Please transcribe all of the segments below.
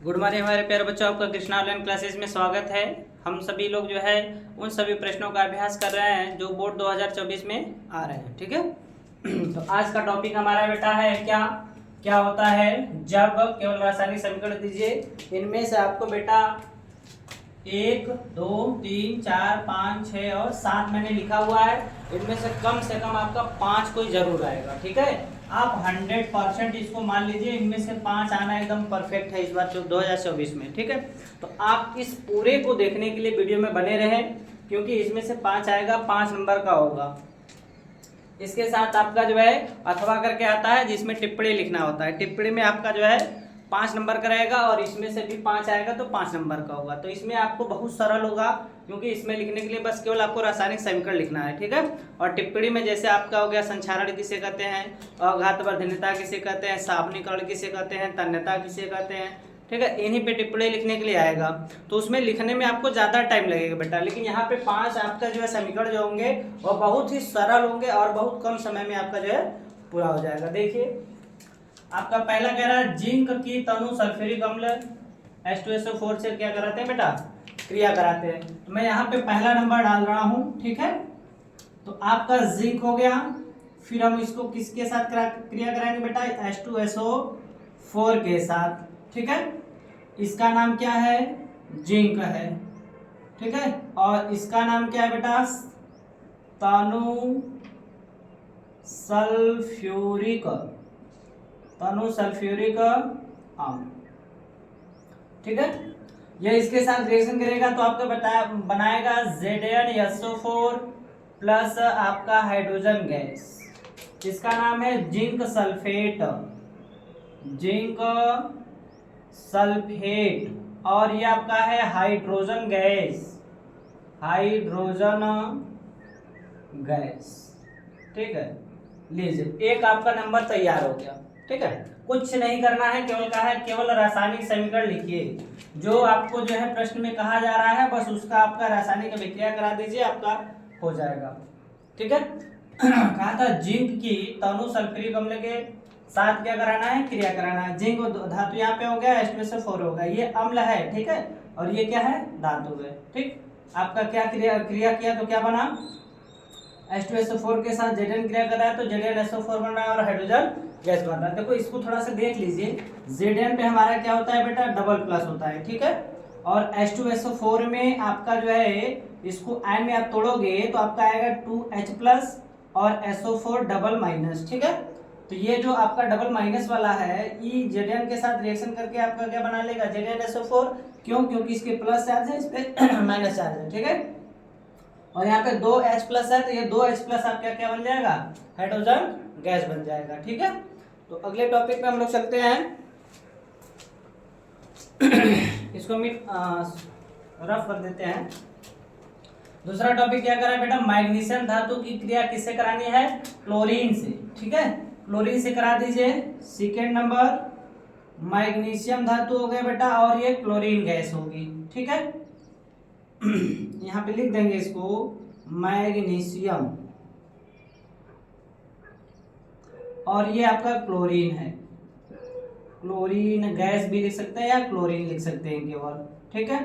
Good morning हमारे प्यारे बच्चों, आपका कृष्णा ऑनलाइन क्लासेस में स्वागत है। हम सभी लोग जो है उन सभी प्रश्नों का अभ्यास कर रहे हैं जो बोर्ड 2024 में आ रहे हैं। ठीक है। तो आज का टॉपिक हमारा बेटा है क्या क्या होता है जब केवल रासायनिक समीकरण दीजिए। इनमें से आपको बेटा 1 2 3 4 5 6 और 7 मैंने लिखा हुआ है। इनमें से कम आपका 5 कोई जरूर आएगा। ठीक है। आप 100% इसको मान लीजिए, इनमें से 5 आना एकदम परफेक्ट है इस बार 2024 में। ठीक है। तो आप इस पूरे को देखने के लिए वीडियो में बने रहें, क्योंकि इसमें से 5 आएगा, 5 नंबर का होगा। इसके साथ आपका जो है अथवा करके आता है जिसमें टिप्पणी लिखना होता है। टिप्पणी में आपका जो है 5 नंबर का रहेगा और इसमें से भी 5 आएगा तो 5 नंबर का होगा। तो इसमें आपको बहुत सरल होगा, क्योंकि इसमें लिखने के लिए बस केवल आपको रासायनिक समीकरण लिखना है। ठीक है। और टिप्पणी में जैसे आपका हो गया संक्षारण किसे कहते हैं, अघातवर्धनीयता किसे कहते हैं, सापनीकरण किसे कहते हैं, तन्यता किसे कहते हैं। ठीक है। इन्हीं पे टिप्पणी लिखने के लिए आएगा, तो उसमें लिखने में आपको ज़्यादा टाइम लगेगा बेटा। लेकिन यहाँ पे 5 आपका जो है समीकरण जो होंगे वो बहुत ही सरल होंगे और बहुत कम समय में आपका जो है पूरा हो जाएगा। देखिए आपका पहला कह रहा है जिंक की तनु सल्फ्यूरिक अम्ल H2SO4 से क्या कराते हैं बेटा, क्रिया कराते हैं। तो मैं यहाँ पे पहला नंबर डाल रहा हूँ। ठीक है। तो आपका जिंक हो गया, फिर हम इसको किसके साथ क्रिया कराएंगे बेटा, H2SO4 के साथ। ठीक है। इसका नाम क्या है, जिंक है। ठीक है। और इसका नाम क्या है बेटा, तनु सल्फ्यूरिक अम्ल। ठीक है। ये इसके साथ रिएक्शन करेगा तो आपको बनाएगा ZnSO4 प्लस आपका हाइड्रोजन गैस। इसका नाम है जिंक सल्फेट, जिंक सल्फेट। और ये आपका है हाइड्रोजन गैस, हाइड्रोजन गैस। ठीक है। लीजिए एक आपका नंबर तैयार हो गया। ठीक है। कुछ नहीं करना है, केवल रासायनिक समीकरण लिखिए। जो आपको जो है प्रश्न में कहा जा रहा है बस उसका आपका रासायनिक अभिक्रिया करा दीजिए, आपका हो जाएगा। ठीक है। कहा था जिंक की तनु सल्फ्यूरिक अम्ल के साथ क्या कराना है, क्रिया कराना है। जिंक धातु यहाँ पे हो गया, H2SO4 हो गया, ये अम्ल है। ठीक है। और ये क्या है, धातु है। ठीक। आपका क्या क्रिया किया तो क्या बना, H2SO4 के साथ Zn क्रिया कर रहा है तो ZnSO4 बन रहा है और हाइड्रोजन गैस बन रहा है। देखो इसको थोड़ा सा देख लीजिए, Zn पे हमारा क्या होता है बेटा, डबल प्लस होता है। ठीक है। और H2SO4 में आपका जो है इसको आयन में आप तोड़ोगे तो आपका आएगा 2H प्लस और SO4 डबल माइनस। ठीक है। तो ये जो आपका डबल माइनस वाला है ये Zn के साथ रिएक्शन करके आपका क्या बना लेगा, ZnSO4। क्यों, क्योंकि इसके प्लस चार्ज है, इस पे माइनस चार्ज है। ठीक है। और यहाँ पे 2H प्लस है तो ये 2H प्लस आपका क्या बन जाएगा, हाइड्रोजन गैस बन जाएगा। ठीक है। तो अगले टॉपिक पे हम लोग चलते हैं। इसको हम रफ कर देते हैं। दूसरा टॉपिक क्या करा है बेटा, मैग्नीशियम धातु की क्रिया किससे करानी है, क्लोरीन से। ठीक है। क्लोरीन से करा दीजिए। सेकेंड नंबर मैग्नीशियम धातु हो गया बेटा और ये क्लोरीन गैस होगी। ठीक है। यहाँ पे लिख देंगे इसको मैग्नीशियम और ये आपका क्लोरीन है। क्लोरीन गैस भी लिख सकते हैं या क्लोरीन लिख सकते हैं केवल। ठीक है।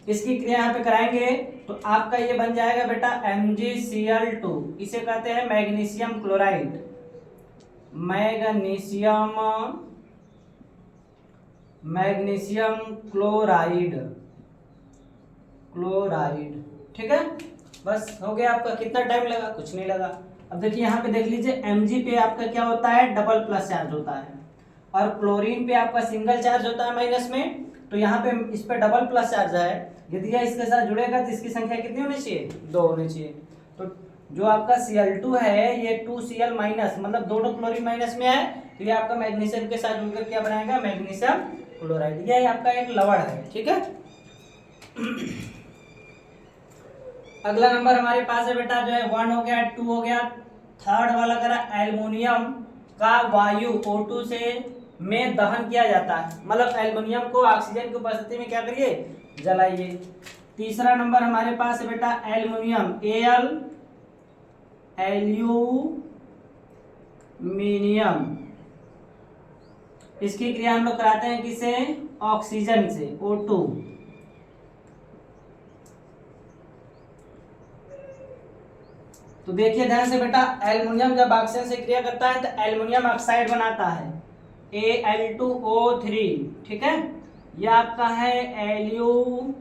इसकी क्रिया यहाँ पे कराएंगे तो आपका ये बन जाएगा बेटा MgCl2। इसे कहते हैं मैग्नीशियम क्लोराइड, मैग्नीशियम क्लोराइड। ठीक है। बस हो गया आपका। कितना टाइम लगा, कुछ नहीं लगा। अब देखिए यहाँ पे देख लीजिए Mg पे आपका क्या होता है, डबल प्लस चार्ज होता है और क्लोरीन पे आपका सिंगल चार्ज होता है माइनस में। तो यहाँ पे इस पे डबल प्लस चार्ज है, यदि यह इसके साथ जुड़ेगा तो इसकी संख्या कितनी होनी चाहिए, 2 होनी चाहिए। तो जो आपका Cl2 है ये 2Cl माइनस, मतलब दोनों क्लोरीन माइनस में है तो ये आपका मैग्नीशियम के साथ जुड़कर क्या बनाएगा, मैग्नीशियम क्लोराइड। यह आपका एक लवण है। ठीक है। अगला नंबर हमारे पास है बेटा जो है 1 हो गया, 2 हो गया। थर्ड वाला करा एल्युमिनियम का वायु O2 से में दहन किया जाता है, मतलब एल्युमिनियम को ऑक्सीजन की उपस्थिति में क्या करिए, जलाइए। तीसरा नंबर हमारे पास है बेटा एल्युमिनियम एल्यूमिनियम इसकी क्रिया हम लोग कराते हैं किससे? ऑक्सीजन से, O2। तो देखिए ध्यान से बेटा, एल्युमिनियम जब ऑक्सीजन से क्रिया करता है तो एल्युमिनियम ऑक्साइड बनाता है, Al2O3। ठीक है, यह आपका है एल्यूमिनियम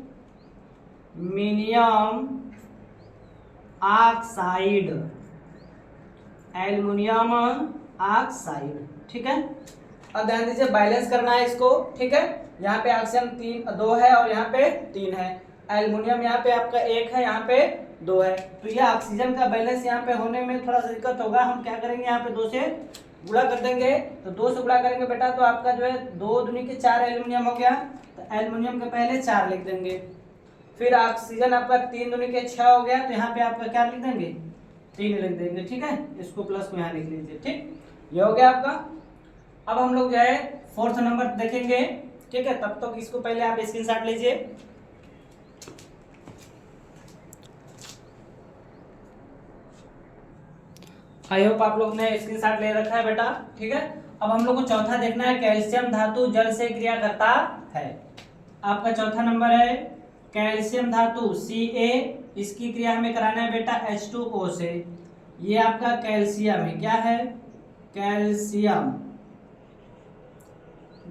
ऑक्साइड, एल्युमिनियम ऑक्साइड। ठीक है, अब ध्यान दीजिए, बैलेंस करना है इसको। ठीक है, यहाँ पे ऑक्सीजन 2 है और यहाँ पे 3 है, एल्युमिनियम यहाँ पे आपका 1 है, यहाँ पे 2 है। तो ये ऑक्सीजन का बैलेंस यहाँ पे होने में थोड़ा सा दिक्कत होगा। हम क्या करेंगे, यहाँ पे 2 से गुणा कर देंगे। तो 2 से गुणा करेंगे बेटा तो आपका जो है 2 दूनी के 4 एल्युमिनियम हो गया। तो एल्युमिनियम के पहले 4 लिख देंगे, फिर ऑक्सीजन आपका 3 दूनी के 6 हो गया। तो यहाँ पे आपका क्या लिख देंगे? 3 लिख देंगे। ठीक है, इसको प्लस को यहाँ लिख लीजिए। ठीक, ये हो गया आपका। अब हम लोग जो है 4th नंबर देखेंगे। ठीक है, तब तक इसको पहले आप स्क्रीनशॉट लीजिए। आई होप आप लोग ने स्क्रीनशॉट ले रखा है बेटा। ठीक है, अब हम लोग को चौथा देखना है, कैल्शियम धातु जल से क्रिया करता है। आपका चौथा नंबर है कैल्शियम धातु Ca, इसकी क्रिया हमें कराना है बेटा H2O से। ये आपका कैल्शियम है, क्या है? कैल्शियम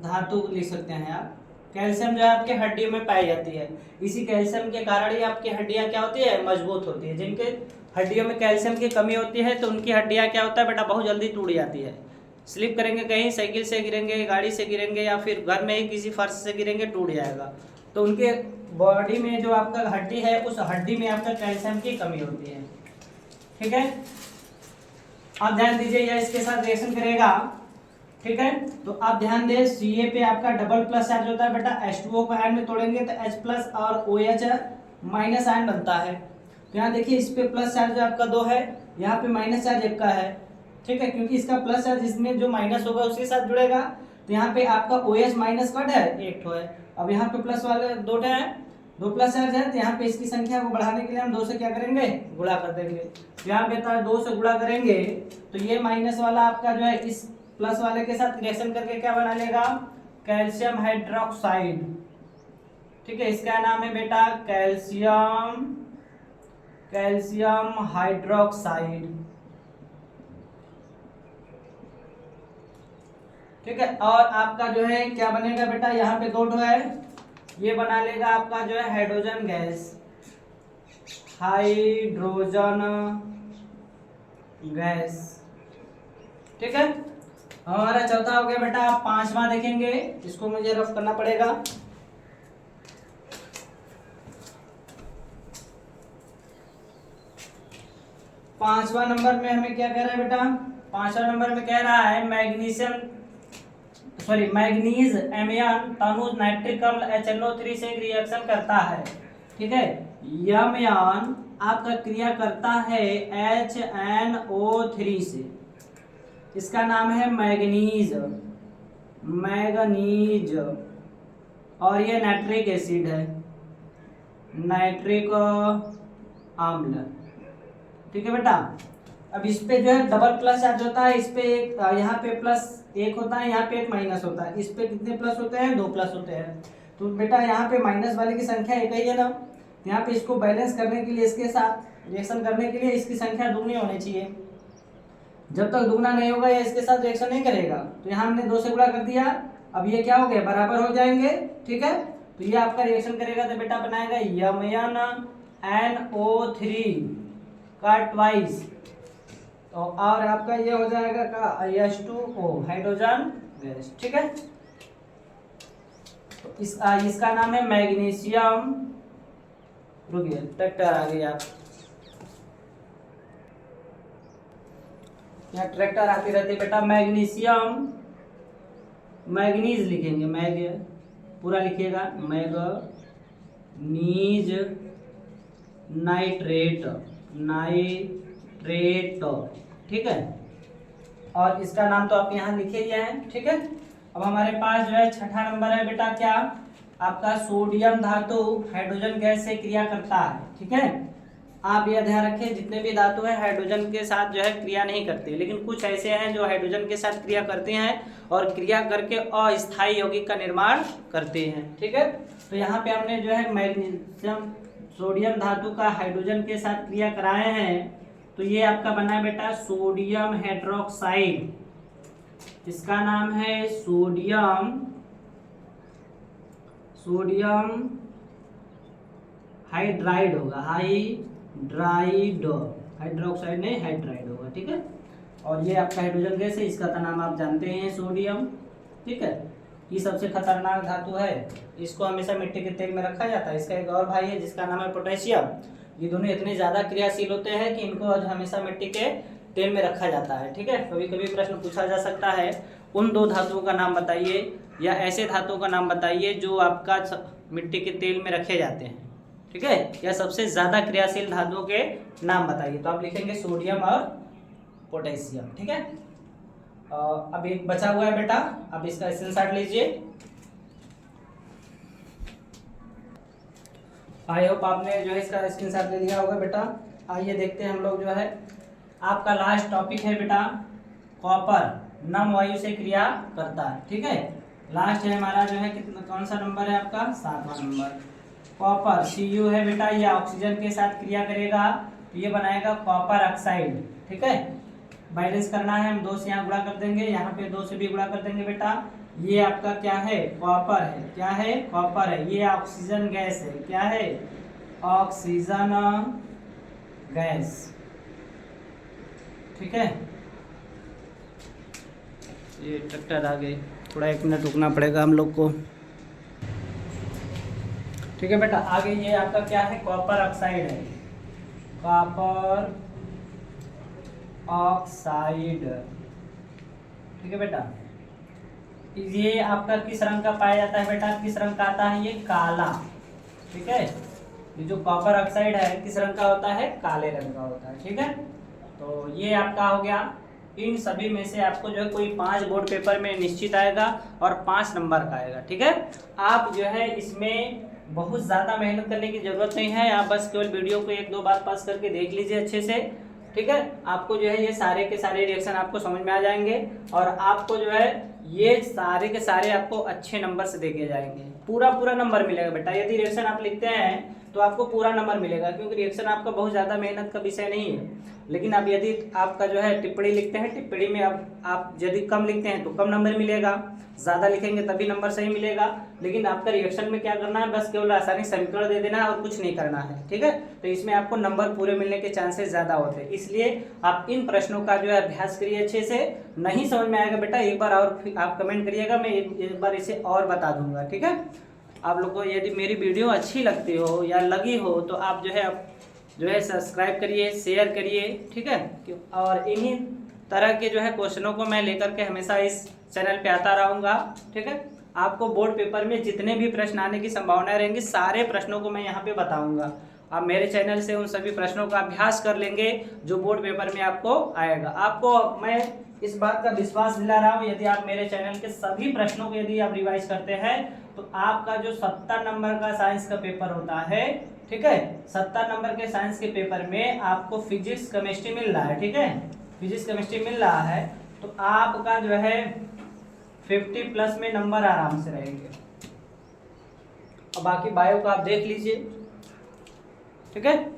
धातु लिख सकते हैं आप। कैल्शियम जो है आपके हड्डियों में पाई जाती है, इसी कैल्शियम के कारण ही आपकी हड्डियां क्या होती है? मजबूत होती है। जिनके हड्डियों में कैल्शियम की कमी होती है तो उनकी हड्डियां क्या होता है बेटा? बहुत जल्दी टूट जाती है। स्लिप करेंगे, कहीं साइकिल से गिरेंगे, गाड़ी से गिरेंगे, या फिर घर में ही किसी फर्श से गिरेंगे, टूट जाएगा। तो उनके बॉडी में जो आपका हड्डी है, उस हड्डी में आपका कैल्शियम की कमी होती है। ठीक है, आप ध्यान दीजिए, यह इसके साथ रिएक्शन करेगा। ठीक है, तो आप ध्यान दें, Ca पे आपका डबल प्लस चार्ज होता है बेटा। H2O को आयन में तोड़ेंगे तो H प्लस और OH माइनस आयन बनता है। तो यहाँ देखिए, इस पे प्लस चार्ज आपका 2 है, यहाँ पे माइनस चार्ज 1 का है। ठीक है, क्योंकि इसका प्लस चार्ज इसमें जो माइनस होगा उसके साथ जुड़ेगा। तो यहाँ पे आपका OH माइनस कट है, 1 है। अब यहाँ पे प्लस वाले 2 है, 2 प्लस चार्ज है। तो यहाँ पे इसकी संख्या को बढ़ाने के लिए हम 2 से क्या करेंगे? गुणा कर देंगे। यहाँ पे 2 से गुणा करेंगे तो ये माइनस वाला आपका जो है इस प्लस वाले के साथ रिएक्शन करके क्या बना लेगा? Calcium hydroxide. ठीक है, इसका नाम है बेटा कैल्शियम हाइड्रोक्साइड। ठीक है, और आपका जो है क्या बनेगा बेटा? यहाँ पे 2 है, ये बना लेगा आपका जो है हाइड्रोजन गैस, हाइड्रोजन गैस। ठीक है, हमारा चौथा हो गया बेटा। आप 5वां देखेंगे, इसको मुझे रफ करना पड़ेगा। पांचवा नंबर में हमें क्या कह रहा है बेटा? 5वां नंबर में कह रहा है मैग्नीज एमयान तनुज नाइट्रिक अम्ल HNO3 से रिएक्शन करता है। ठीक है, यमयान आपका क्रिया करता है HNO3 से, इसका नाम है मैग्नीज, और ये नाइट्रिक एसिड है, नाइट्रिक अम्ल। ठीक है बेटा, अब इस पे जो है डबल प्लस चार्ज होता है। इस पे एक, यहाँ पे +1 होता है, यहाँ पे 1 माइनस होता है। इस पे कितने प्लस होते हैं? 2 प्लस होते हैं। तो बेटा यहाँ पे माइनस वाले की संख्या 1 ही है ना, यहाँ पे इसको बैलेंस करने के लिए, इसके साथ रिएक्शन करने के लिए इसकी संख्या दुगनी होनी चाहिए। जब तक दुगना नहीं होगा या इसके साथ रिएक्शन नहीं करेगा। तो यहाँ हमने 2 से गुणा कर दिया, अब ये क्या हो गया? बराबर हो जाएंगे। ठीक है, तो ये आपका रिएक्शन करेगा तो बेटा बनाएगा यमयन NO3 का ट्वाइस, और आपका ये हो जाएगा का H2O, हाइड्रोजन गैस। ठीक है, तो इसका नाम है मैग्नीशियम। रुकिए, ट्रैक्टर आ गई, आप यहाँ ट्रैक्टर आती रहती बेटा। मैग्नीज लिखेंगे, पूरा लिखिएगा, मैग्नीज नाइट्रेट। ठीक है, और इसका नाम तो आप यहाँ लिखे ही हैं। ठीक है, अब हमारे पास जो है 6ठा नंबर है बेटा, क्या? आपका सोडियम धातु हाइड्रोजन गैस से क्रिया करता है। ठीक है, आप यह ध्यान रखें जितने भी धातु हैं हाइड्रोजन के साथ जो है क्रिया नहीं करते, लेकिन कुछ ऐसे हैं जो हाइड्रोजन के साथ क्रिया करते हैं और क्रिया करके अस्थायी यौगिक का निर्माण करते हैं। ठीक है, तो यहाँ पे हमने जो है मैग्नीशियम सोडियम धातु का हाइड्रोजन के साथ क्रिया कराए हैं, तो ये आपका बना है बेटा सोडियम हाइड्रोक्साइड, इसका नाम है सोडियम हाइड्राइड होगा, हाइड्रोक्साइड नहीं हाइड्राइड होगा। ठीक है, और ये आपका हाइड्रोजन गैस है, इसका नाम आप जानते हैं सोडियम। ठीक है, ये सबसे खतरनाक धातु है, इसको हमेशा मिट्टी के तेल में रखा जाता है। इसका एक और भाई है जिसका नाम है पोटेशियम। ये दोनों इतने ज़्यादा क्रियाशील होते हैं कि इनको हमेशा मिट्टी के तेल में रखा जाता है। ठीक है, कभी कभी प्रश्न पूछा जा सकता है उन दो धातुओं का नाम बताइए या ऐसे धातुओं का नाम बताइए जो आपका मिट्टी के तेल में रखे जाते हैं। ठीक है, या सबसे ज़्यादा क्रियाशील धातुओं के नाम बताइए, तो आप लिखेंगे सोडियम और पोटेशियम। ठीक है, अब एक बचा हुआ है बेटा, अब इसका स्क्रीनशॉट लीजिए। आई होप आपने जो है इसका स्क्रीनशॉट ले लिया होगा बेटा। आइए देखते हैं हम लोग जो है आपका लास्ट टॉपिक है बेटा कॉपर नम वायु से क्रिया करता है। ठीक है, लास्ट है हमारा जो है कितना, कौन सा नंबर है आपका 7वां नंबर। कॉपर Cu है बेटा, ये ऑक्सीजन के साथ क्रिया करेगा तो ये बनाएगा कॉपर ऑक्साइड। ठीक है, बैलेंस करना है, हम 2 से यहाँ गुणा कर देंगे, यहाँ पे 2 से भी गुणा कर देंगे बेटा। ये आपका क्या है कॉपर है, क्या है कॉपर है, ये ऑक्सीजन गैस है, क्या है ऑक्सीजन गैस। ठीक है, ये ट्रैक्टर आ गई, थोड़ा 1 मिनट रुकना पड़ेगा हम लोग को। ठीक है बेटा, आगे ये आपका क्या है कॉपर ऑक्साइड है, कॉपर ऑक्साइड। ठीक है बेटा, ये आपका किस रंग का पाया जाता है बेटा, किस रंग का आता है, ये काला। ठीक है, ये जो कॉपर ऑक्साइड है किस रंग का होता है, काले रंग का होता है। ठीक है, तो ये आपका हो गया। इन सभी में से आपको जो है कोई 5 बोर्ड पेपर में निश्चित आएगा और 5 नंबर का आएगा। ठीक है, आप जो है इसमें बहुत ज़्यादा मेहनत करने की ज़रूरत नहीं है, आप बस केवल वीडियो को 1-2 बार पास करके देख लीजिए अच्छे से। ठीक है, आपको जो है ये सारे के सारे रिएक्शन आपको समझ में आ जाएंगे और आपको जो है ये सारे के सारे आपको अच्छे नंबर से देखे जाएंगे, पूरा नंबर मिलेगा बेटा। यदि रिएक्शन आप लिखते हैं तो आपको पूरा नंबर मिलेगा, क्योंकि रिएक्शन आपका बहुत ज़्यादा मेहनत का विषय नहीं है। लेकिन अब यदि आपका जो है टिप्पणी लिखते हैं, टिप्पणी में आप यदि कम लिखते हैं तो कम नंबर मिलेगा, ज़्यादा लिखेंगे तभी नंबर सही मिलेगा। लेकिन आपका रिएक्शन में क्या करना है, बस केवल रासायनिक समीकरण दे देना है और कुछ नहीं करना है। ठीक है, तो इसमें आपको नंबर पूरे मिलने के चांसेस ज़्यादा होते हैं, इसलिए आप इन प्रश्नों का जो है अभ्यास करिए अच्छे से। नहीं समझ में आएगा बेटा एक बार और आप कमेंट करिएगा, मैं एक बार इसे और बता दूंगा। ठीक है, आप लोग को यदि मेरी वीडियो अच्छी लगती हो या लगी हो तो आप जो है सब्सक्राइब करिए, शेयर करिए। ठीक है, और इन्हीं तरह के जो है क्वेश्चनों को मैं लेकर के हमेशा इस चैनल पे आता रहूँगा। ठीक है, आपको बोर्ड पेपर में जितने भी प्रश्न आने की संभावना रहेंगी सारे प्रश्नों को मैं यहाँ पे बताऊँगा। आप मेरे चैनल से उन सभी प्रश्नों का अभ्यास कर लेंगे जो बोर्ड पेपर में आपको आएगा। आपको मैं इस बात का विश्वास दिला रहा हूँ, यदि आप मेरे चैनल के सभी प्रश्नों को यदि आप रिवाइज करते हैं तो आपका जो 70 नंबर का साइंस का पेपर होता है, ठीक है, 70 नंबर के साइंस के पेपर में आपको फिजिक्स केमिस्ट्री मिल रहा है। ठीक है, फिजिक्स केमिस्ट्री मिल रहा है तो आपका जो है 50+ में नंबर आराम से रहेंगे। अब बाकी बायो का आप देख लीजिए। ठीक है,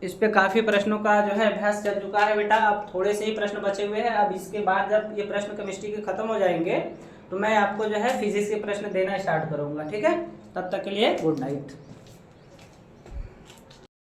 इस पे काफी प्रश्नों का जो है अभ्यास चल चुका है बेटा, अब थोड़े से ही प्रश्न बचे हुए हैं। अब इसके बाद जब ये प्रश्न केमिस्ट्री के खत्म हो जाएंगे तो मैं आपको जो है फिजिक्स के प्रश्न देना स्टार्ट करूंगा। ठीक है, तब तक के लिए गुड नाइट।